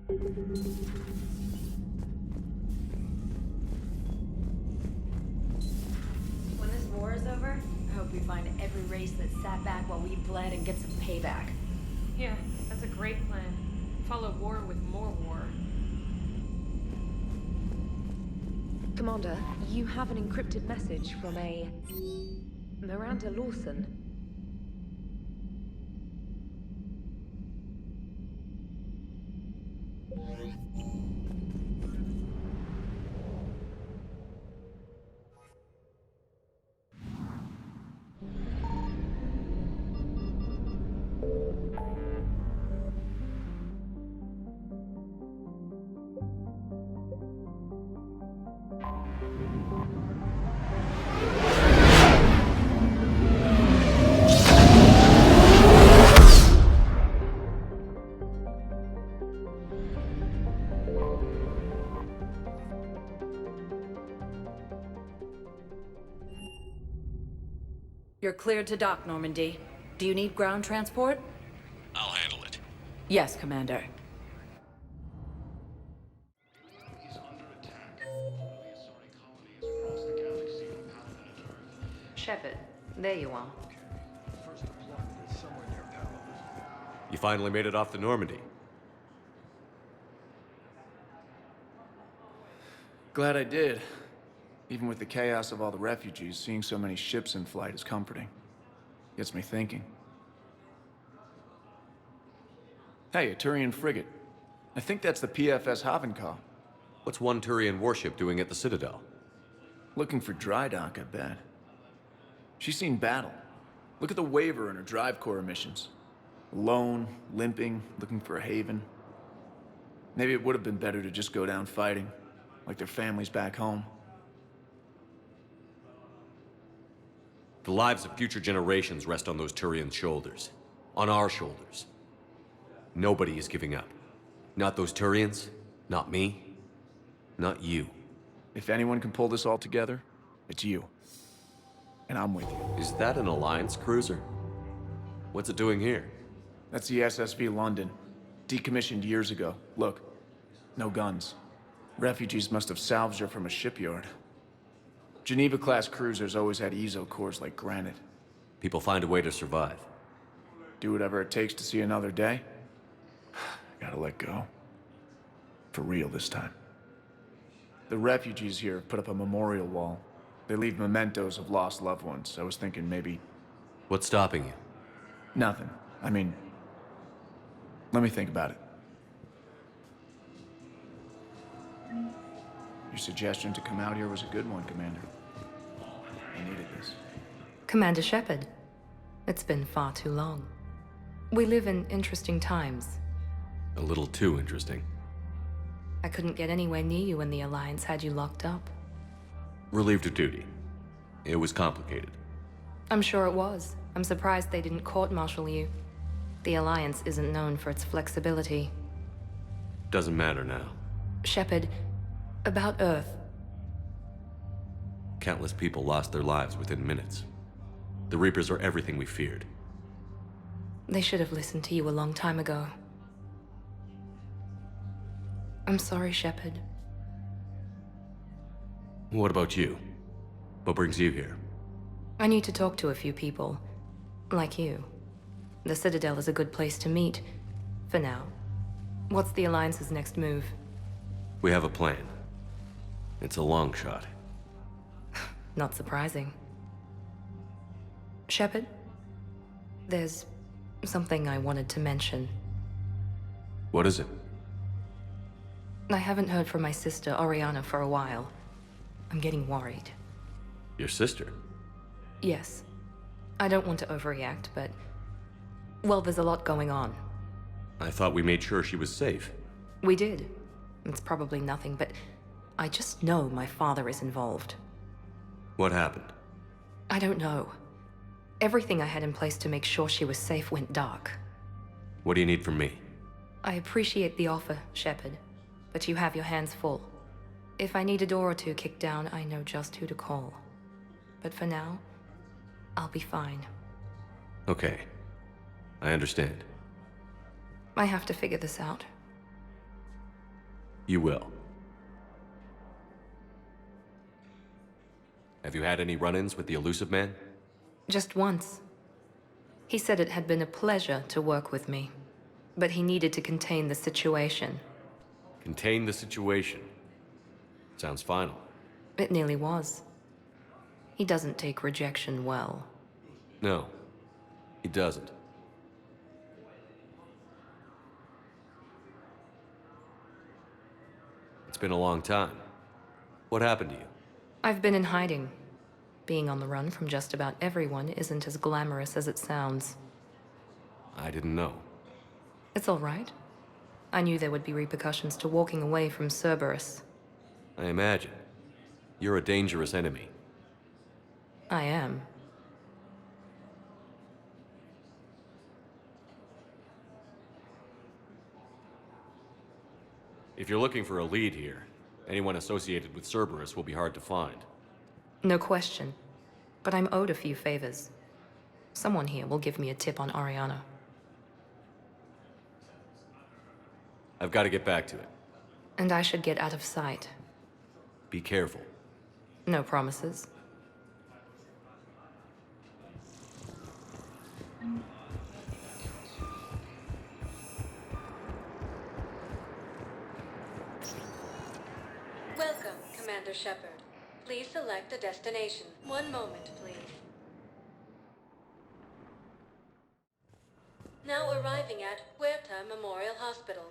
When this war is over, I hope we find every race that sat back while we bled and get some payback. Yeah, that's a great plan. Follow war with more war. Commander, you have an encrypted message from a Miranda Lawson. You're cleared to dock, Normandy. Do you need ground transport? I'll handle it. Yes, Commander. Is under attack. Reassuring colonies across the galaxy from Paladin and Earth. Shepard, there you are. First deployment is somewhere near Paladin. You finally made it off the Normandy. Glad I did. Even with the chaos of all the refugees, seeing so many ships in flight is comforting. Gets me thinking. Hey, a Turian frigate. I think that's the PFS Havenkaw. What's one Turian warship doing at the Citadel? Looking for dry dock, I bet. She's seen battle. Look at the waiver in her drive core emissions. Alone, limping, looking for a haven. Maybe it would have been better to just go down fighting, like their families back home. The lives of future generations rest on those Turians' shoulders. On our shoulders. Nobody is giving up. Not those Turians, not me, not you. If anyone can pull this all together, it's you. And I'm with you. Is that an Alliance cruiser? What's it doing here? That's the SSV London. Decommissioned years ago. Look, no guns. Refugees must have salvaged her from a shipyard. Geneva-class cruisers always had ezo cores like granite. People find a way to survive. Do whatever it takes to see another day. Gotta let go. For real this time. The refugees here put up a memorial wall. They leave mementos of lost loved ones. I was thinking maybe... What's stopping you? Nothing. I mean... Let me think about it. Your suggestion to come out here was a good one, Commander. I needed this. Commander Shepard, it's been far too long. We live in interesting times. A little too interesting. I couldn't get anywhere near you when the Alliance had you locked up. Relieved of duty. It was complicated. I'm sure it was. I'm surprised they didn't court-martial you. The Alliance isn't known for its flexibility. Doesn't matter now. Shepard, about Earth. Countless people lost their lives within minutes. The Reapers are everything we feared. They should have listened to you a long time ago. I'm sorry, Shepard. What about you? What brings you here? I need to talk to a few people. Like you. The Citadel is a good place to meet. For now. What's the Alliance's next move? We have a plan. It's a long shot. Not surprising. Shepard? There's something I wanted to mention. What is it? I haven't heard from my sister, Oriana, for a while. I'm getting worried. Your sister? Yes. I don't want to overreact, but... Well, there's a lot going on. I thought we made sure she was safe. We did. It's probably nothing, but... I just know my father is involved. What happened? I don't know. Everything I had in place to make sure she was safe went dark. What do you need from me? I appreciate the offer, Shepard, but you have your hands full. If I need a door or two kicked down, I know just who to call. But for now, I'll be fine. Okay. I understand. I have to figure this out. You will. Have you had any run-ins with the elusive man? Just once. He said it had been a pleasure to work with me, but he needed to contain the situation. Contain the situation. Sounds final. It nearly was. He doesn't take rejection well. No, he doesn't. It's been a long time. What happened to you? I've been in hiding. Being on the run from just about everyone isn't as glamorous as it sounds. I didn't know. It's all right. I knew there would be repercussions to walking away from Cerberus. I imagine. You're a dangerous enemy. I am. If you're looking for a lead here, anyone associated with Cerberus will be hard to find. No question. But I'm owed a few favors. Someone here will give me a tip on Ariana. I've got to get back to it. And I should get out of sight. Be careful. No promises. Welcome, Commander Shepard. Please select a destination. One moment, please. Now arriving at Huerta Memorial Hospital.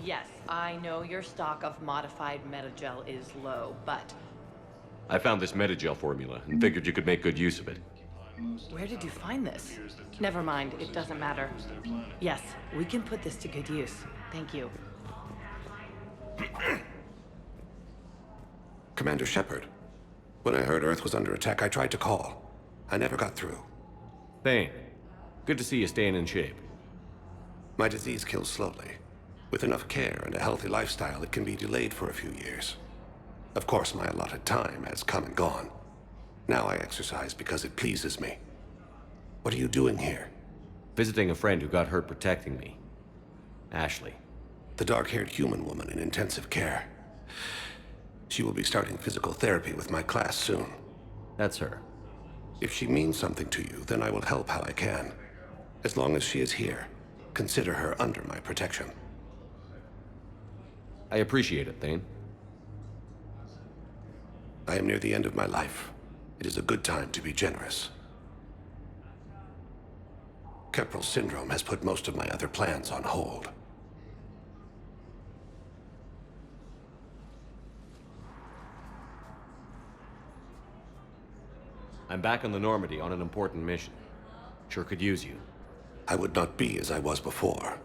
Yes, I know your stock of modified metagel is low, but I found this metagel formula and figured you could make good use of it. where did you find this? Never mind, it doesn't matter. Yes, we can put this to good use. Thank you. Commander Shepard, when I heard Earth was under attack, I tried to call. I never got through. Thane, good to see you staying in shape. My disease kills slowly. With enough care and a healthy lifestyle, it can be delayed for a few years. Of course, my allotted time has come and gone. Now I exercise because it pleases me. What are you doing here? Visiting a friend who got hurt protecting me. Ashley. The dark-haired human woman in intensive care. She will be starting physical therapy with my class soon. That's her. If she means something to you, then I will help how I can. As long as she is here, consider her under my protection. I appreciate it, Thane. I am near the end of my life. It is a good time to be generous. Keprel syndrome has put most of my other plans on hold. I'm back on the Normandy on an important mission. Sure could use you. I would not be as I was before.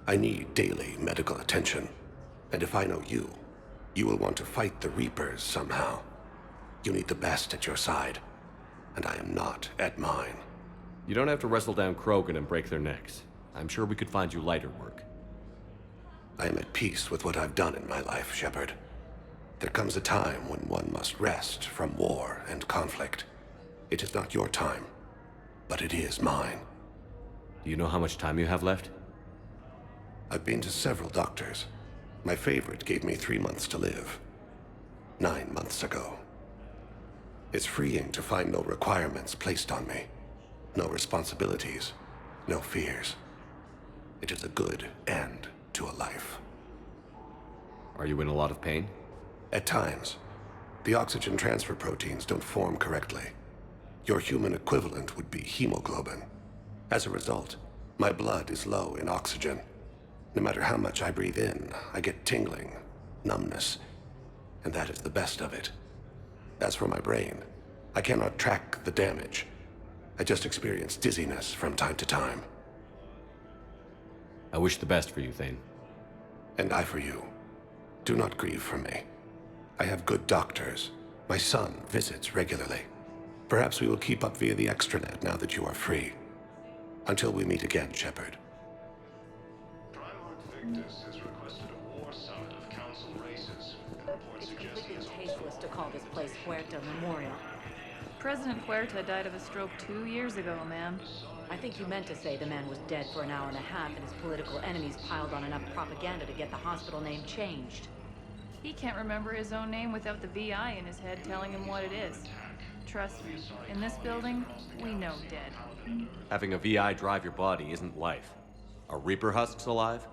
I need daily medical attention. And if I know you, you will want to fight the Reapers somehow. You need the best at your side, and I am not at mine. You don't have to wrestle down Krogan and break their necks. I'm sure we could find you lighter work. I am at peace with what I've done in my life, Shepard. There comes a time when one must rest from war and conflict. It is not your time, but it is mine. Do you know how much time you have left? I've been to several doctors. My favorite gave me 3 months to live. 9 months ago. It's freeing to find no requirements placed on me. No responsibilities, no fears. It is a good end to a life. Are you in a lot of pain? At times. The oxygen transfer proteins don't form correctly. Your human equivalent would be hemoglobin. As a result, my blood is low in oxygen. No matter how much I breathe in, I get tingling, numbness, and that is the best of it. As for my brain, I cannot track the damage. I just experience dizziness from time to time. I wish the best for you, Thane. And I for you. Do not grieve for me. I have good doctors. My son visits regularly. Perhaps we will keep up via the extranet now that you are free. Until we meet again, Shepard. Primarch Victus has requested a war summit of council races. And reports It's suggest he completely has also tasteless to call this place Huerta Memorial. President Huerta died of a stroke 2 years ago, ma'am. I think you meant to say the man was dead for an hour and a half and his political enemies piled on enough propaganda to get the hospital name changed. He can't remember his own name without the VI in his head telling him what it is. Trust me, in this building, we know dead. Having a VI drive your body isn't life. Are Reaper husks alive?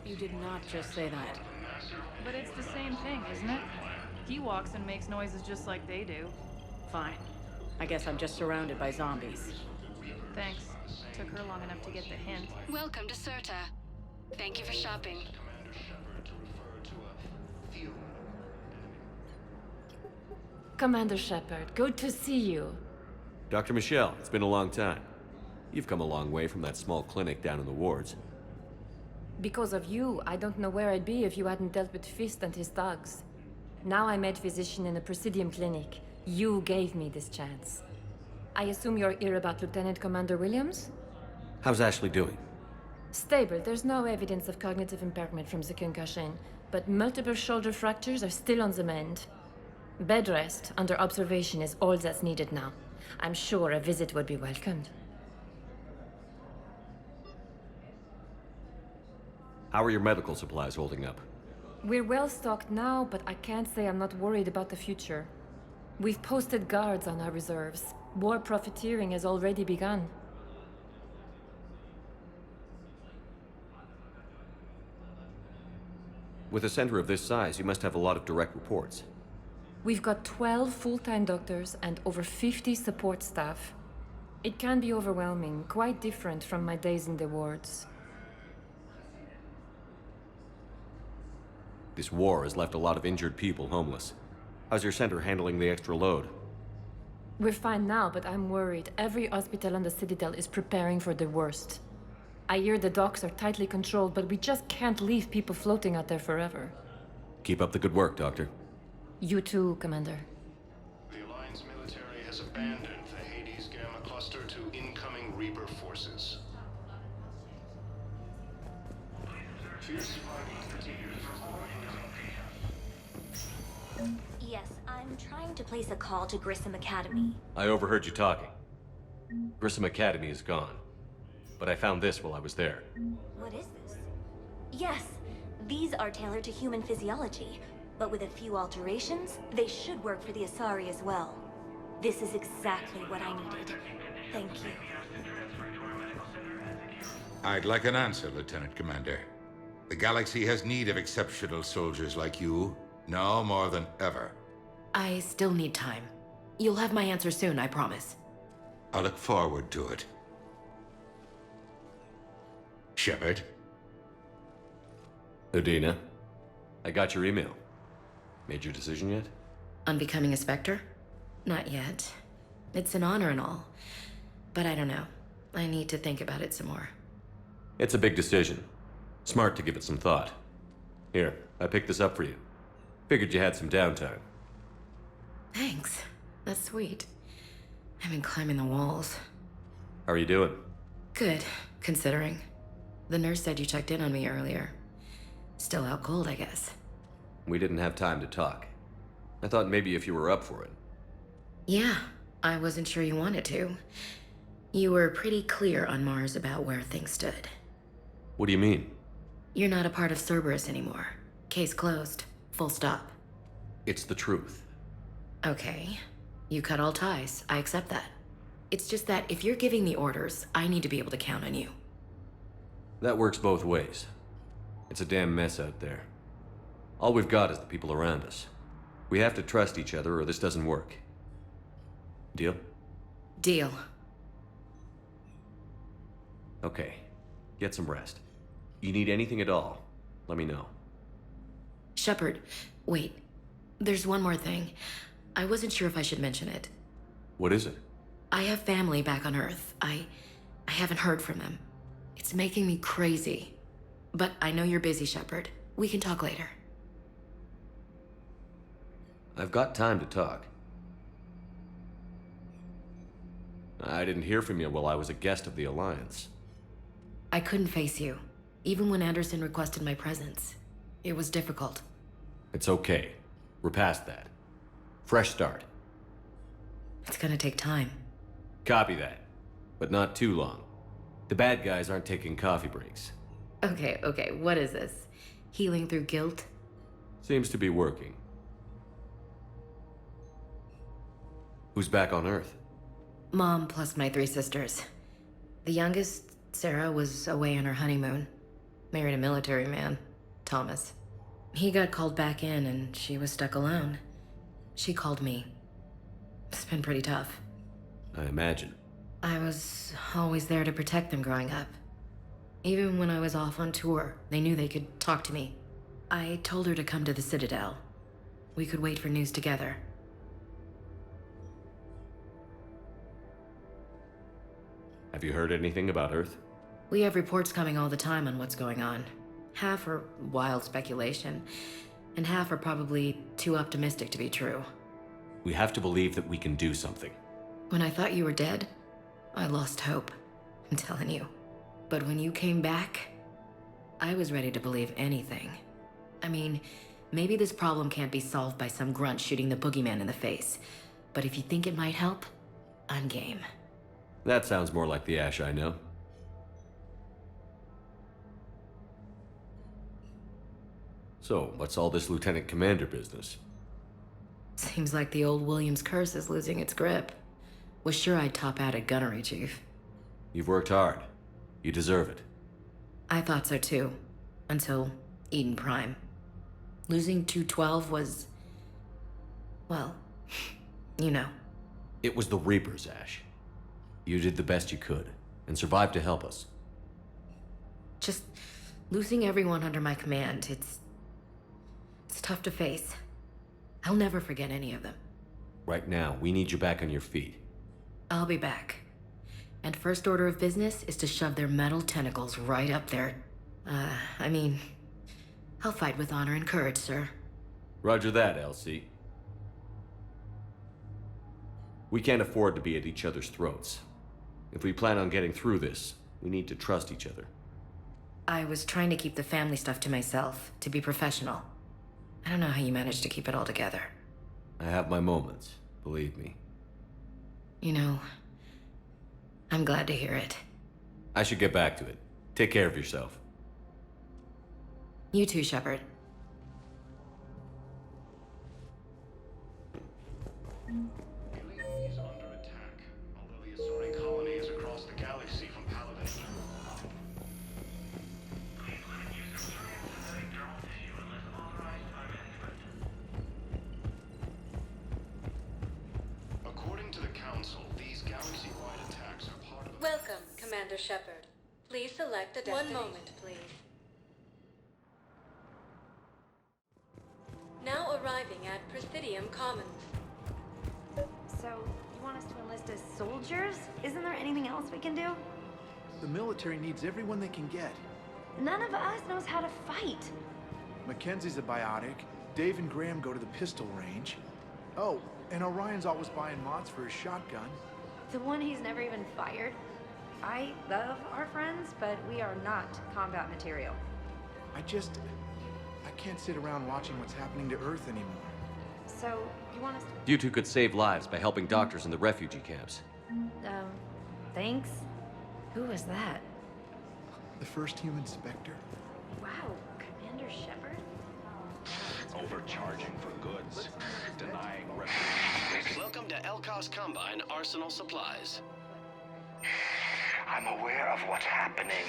You did not just say that. But it's the same thing, isn't it? He walks and makes noises just like they do. Fine. I guess I'm just surrounded by zombies. Thanks. Took her long enough to get the hint. Welcome to Serta. Thank you for shopping. Commander Shepard, good to see you. Dr. Michelle, it's been a long time. You've come a long way from that small clinic down in the wards. Because of you, I don't know where I'd be if you hadn't dealt with Fist and his thugs. Now I'm head physician in the Presidium clinic. You gave me this chance. I assume you're here about Lieutenant Commander Williams? How's Ashley doing? Stable. There's no evidence of cognitive impairment from the concussion, but multiple shoulder fractures are still on the mend. Bed rest under observation is all that's needed now. I'm sure a visit would be welcomed. How are your medical supplies holding up? We're well stocked now, but I can't say I'm not worried about the future. We've posted guards on our reserves. War profiteering has already begun. With a center of this size, you must have a lot of direct reports. We've got 12 full-time doctors and over 50 support staff. It can be overwhelming, quite different from my days in the wards. This war has left a lot of injured people homeless. How's your center handling the extra load? We're fine now, but I'm worried. Every hospital on the Citadel is preparing for the worst. I hear the docks are tightly controlled, but we just can't leave people floating out there forever. Keep up the good work, Doctor. You too, Commander. The Alliance military has abandoned the Hades Gamma cluster to incoming Reaper forces. Yes, I'm trying to place a call to Grissom Academy. I overheard you talking. Grissom Academy is gone. But I found this while I was there. What is this? Yes, these are tailored to human physiology, but with a few alterations, they should work for the Asari as well. This is exactly what I needed. Thank you. I'd like an answer, Lieutenant Commander. The galaxy has need of exceptional soldiers like you, now more than ever. I still need time. You'll have my answer soon, I promise. I look forward to it. Shepard? Udina, I got your email. Made your decision yet? On becoming a Spectre? Not yet. It's an honor and all. But I don't know. I need to think about it some more. It's a big decision. Smart to give it some thought. Here, I picked this up for you. Figured you had some downtime. Thanks. That's sweet. I've been climbing the walls. How are you doing? Good, considering. The nurse said you checked in on me earlier. Still out cold, I guess. We didn't have time to talk. I thought maybe if you were up for it. Yeah, I wasn't sure you wanted to. You were pretty clear on Mars about where things stood. What do you mean? You're not a part of Cerberus anymore. Case closed. Full stop. It's the truth. Okay. You cut all ties. I accept that. It's just that if you're giving the orders, I need to be able to count on you. That works both ways. It's a damn mess out there. All we've got is the people around us. We have to trust each other or this doesn't work. Deal? Deal. Okay. Get some rest. You need anything at all, let me know. Shepard, wait. There's one more thing. I wasn't sure if I should mention it. What is it? I have family back on Earth. I haven't heard from them. It's making me crazy. But I know you're busy, Shepard. We can talk later. I've got time to talk. I didn't hear from you while I was a guest of the Alliance. I couldn't face you, even when Anderson requested my presence. It was difficult. It's okay. We're past that. Fresh start. It's gonna take time. Copy that. But not too long. The bad guys aren't taking coffee breaks. Okay, what is this? Healing through guilt? Seems to be working. Who's back on Earth? Mom plus my 3 sisters. The youngest, Sarah, was away on her honeymoon. Married a military man, Thomas. He got called back in and she was stuck alone. She called me. It's been pretty tough. I imagine. I was always there to protect them growing up. Even when I was off on tour, they knew they could talk to me. I told her to come to the Citadel. We could wait for news together. Have you heard anything about Earth? We have reports coming all the time on what's going on. Half are wild speculation, and half are probably too optimistic to be true. We have to believe that we can do something. When I thought you were dead, I lost hope. I'm telling you. But when you came back, I was ready to believe anything. I mean, maybe this problem can't be solved by some grunt shooting the boogeyman in the face. But if you think it might help, I'm game. That sounds more like the Ash I know. So, what's all this Lieutenant Commander business? Seems like the old Williams curse is losing its grip. Was sure I'd top out at gunnery, Chief. You've worked hard. You deserve it. I thought so too. Until Eden Prime. Losing 212 was... well, you know. It was the Reapers, Ash. You did the best you could, and survived to help us. Just losing everyone under my command, it's tough to face. I'll never forget any of them. Right now, we need you back on your feet. I'll be back. And first order of business is to shove their metal tentacles right up there. I mean, I'll fight with honor and courage, sir. Roger that, Elsie. We can't afford to be at each other's throats. If we plan on getting through this, we need to trust each other. I was trying to keep the family stuff to myself, to be professional. I don't know how you managed to keep it all together. I have my moments, believe me. You know, I'm glad to hear it. I should get back to it. Take care of yourself. You too, Shepard. Is under attack, although the Asari colony is across the galaxy from Paladin. According to the Council, these galaxy-wide attacks are part of... Welcome, Commander Shepard. Please select a destination. 1 moment, please. Now arriving at Presidium Commons. So, you want us to enlist as soldiers? Isn't there anything else we can do? The military needs everyone they can get. None of us knows how to fight. Mackenzie's a biotic. Dave and Graham go to the pistol range. Oh, and Orion's always buying mods for his shotgun. The one he's never even fired. I love our friends, but we are not combat material. I can't sit around watching what's happening to Earth anymore. So, you want us to... You two could save lives by helping doctors in the refugee camps. Thanks. Who was that? The first human Spectre. Wow, Commander Shepard? Overcharging for goods, denying refugees. Welcome to Elkos Combine Arsenal Supplies. I'm aware of what's happening.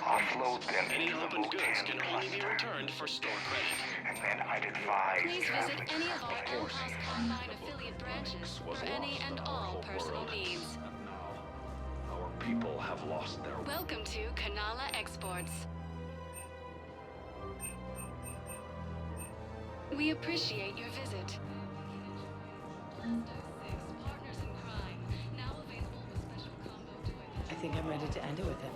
Offload them Any into the open goods Motan can only be cluster. returned for store credit. And then I'd advise Please visit traveling any of our south, of course. Elkos Combine affiliate branches for any and all personal needs. Our people have lost their... Welcome to Kanala Exports. We appreciate your visit. I think I'm ready to end it with him.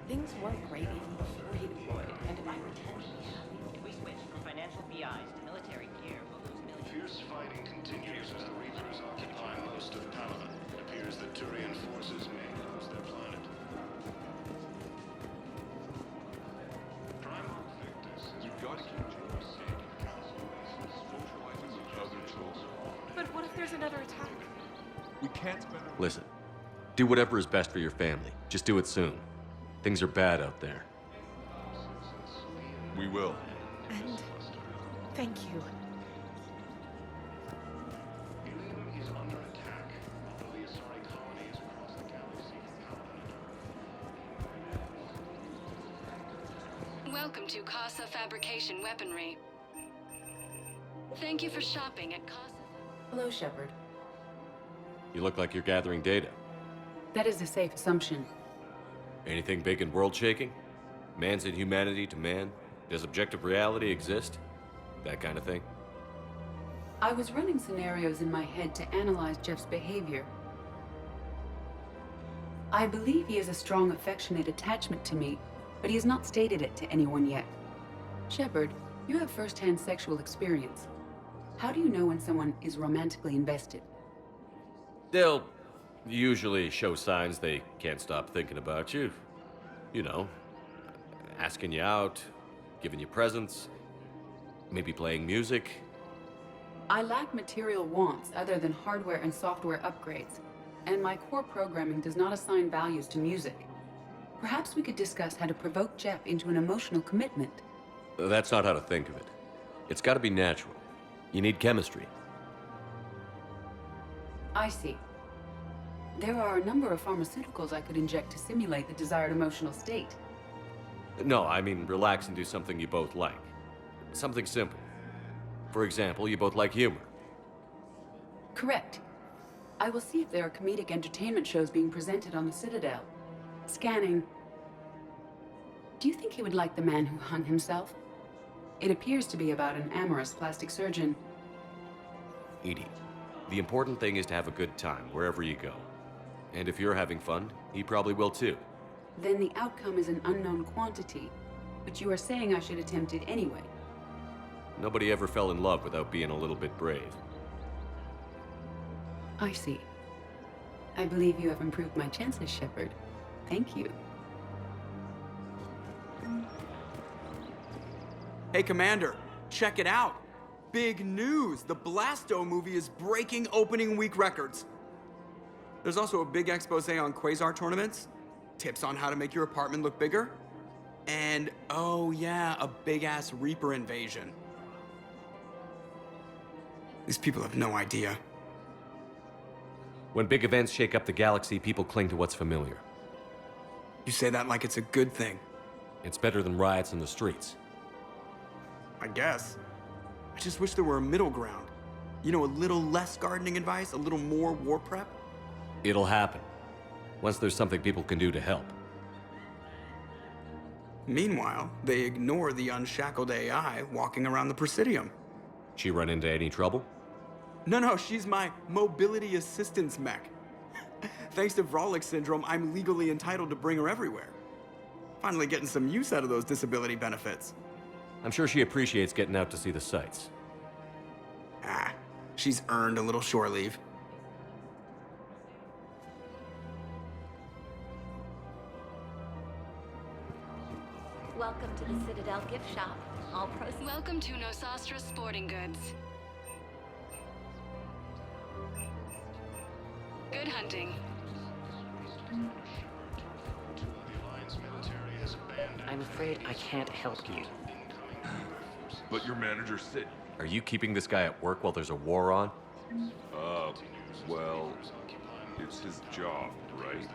Things weren't great even before he deployed, and if I pretend If we switch from financial BIs to military gear, we'll lose millions. Fierce fighting continues as the Reapers occupy most of Paladin. It appears that Turian forces may lose their planet. Primal Victus is... You've got to keep But what if there's another attack? We can't... Listen, Do whatever is best for your family. Just do it soon. Things are bad out there. We will. And thank you. Is under attack. The Asari colonies across the galaxy Welcome to Casa Fabrication Weaponry. Thank you for shopping at Casa. Hello, Shepard. You look like you're gathering data. That is a safe assumption. Anything big and world-shaking? Man's inhumanity to man? Does objective reality exist? That kind of thing? I was running scenarios in my head to analyze Jeff's behavior. I believe he has a strong affectionate attachment to me, but he has not stated it to anyone yet. Shepard, you have first-hand sexual experience. How do you know when someone is romantically invested? They'll usually show signs they can't stop thinking about you. You know, asking you out, giving you presents, maybe playing music. I lack material wants other than hardware and software upgrades, and my core programming does not assign values to music. Perhaps we could discuss how to provoke Jeff into an emotional commitment. That's not how to think of it. It's got to be natural. You need chemistry. I see. There are a number of pharmaceuticals I could inject to simulate the desired emotional state. No, I mean relax and do something you both like. Something simple. For example, you both like humor. Correct. I will see if there are comedic entertainment shows being presented on the Citadel. Scanning. Do you think he would like The Man Who Hung Himself? It appears to be about an amorous plastic surgeon. Edie, the important thing is to have a good time wherever you go. And if you're having fun, he probably will too. Then the outcome is an unknown quantity, but you are saying I should attempt it anyway. Nobody ever fell in love without being a little bit brave. I see. I believe you have improved my chances, Shepard. Thank you. Hey, Commander, check it out. Big news! The Blasto movie is breaking opening week records. There's also a big expose on Quasar tournaments, tips on how to make your apartment look bigger, and, oh yeah, a big-ass Reaper invasion. These people have no idea. When big events shake up the galaxy, people cling to what's familiar. You say that like it's a good thing. It's better than riots in the streets. I guess. I just wish there were a middle ground. You know, a little less gardening advice, a little more war prep. It'll happen. Once there's something people can do to help. Meanwhile, they ignore the unshackled AI walking around the Presidium. She run into any trouble? No, she's my mobility assistance mech. Thanks to Vrolic syndrome, I'm legally entitled to bring her everywhere. Finally getting some use out of those disability benefits. I'm sure she appreciates getting out to see the sights. Ah, she's earned a little shore leave. Welcome to the Citadel gift shop. All proceeds. Welcome to Nosastra Sporting Goods. Good hunting. I'm afraid I can't help you. But your manager's sick. Are you keeping this guy at work while there's a war on? Well, it's his job, right?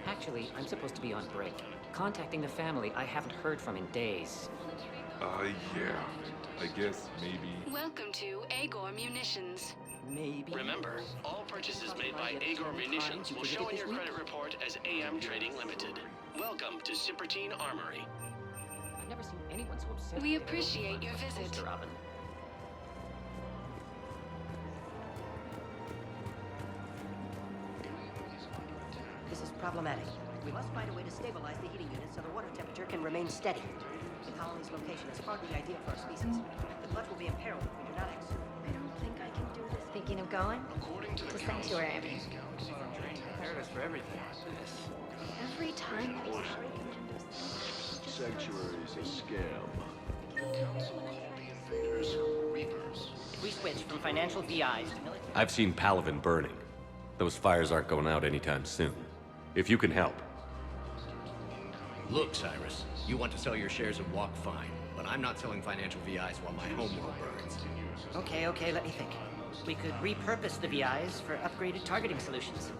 Actually, I'm supposed to be on break. Contacting the family I haven't heard from in days. Yeah. I guess maybe... Welcome to Agor Munitions. Maybe. Remember, all purchases made by Agor Munitions will show in your credit report as AM Trading Limited. Welcome to Sippertine Armory. I've never seen anyone so upset. We appreciate your visit. Robin. This is problematic. We must find a way to stabilize the heating unit so the water temperature can remain steady. The colony's location is hardly ideal for our species. The clutch will be imperiled if we do not exit. I don't think I can do this. Thinking of going? To Sanctuary, I mean. Prepared us for everything. Every time we Sanctuary's a scam. If we switch from financial VIs to military... I've seen Palavin burning. Those fires aren't going out anytime soon. If you can help. Look, Cyrus, you want to sell your shares and walk fine, but I'm not selling financial VIs while my homeworld burns. Okay, let me think. We could repurpose the VIs for upgraded targeting solutions.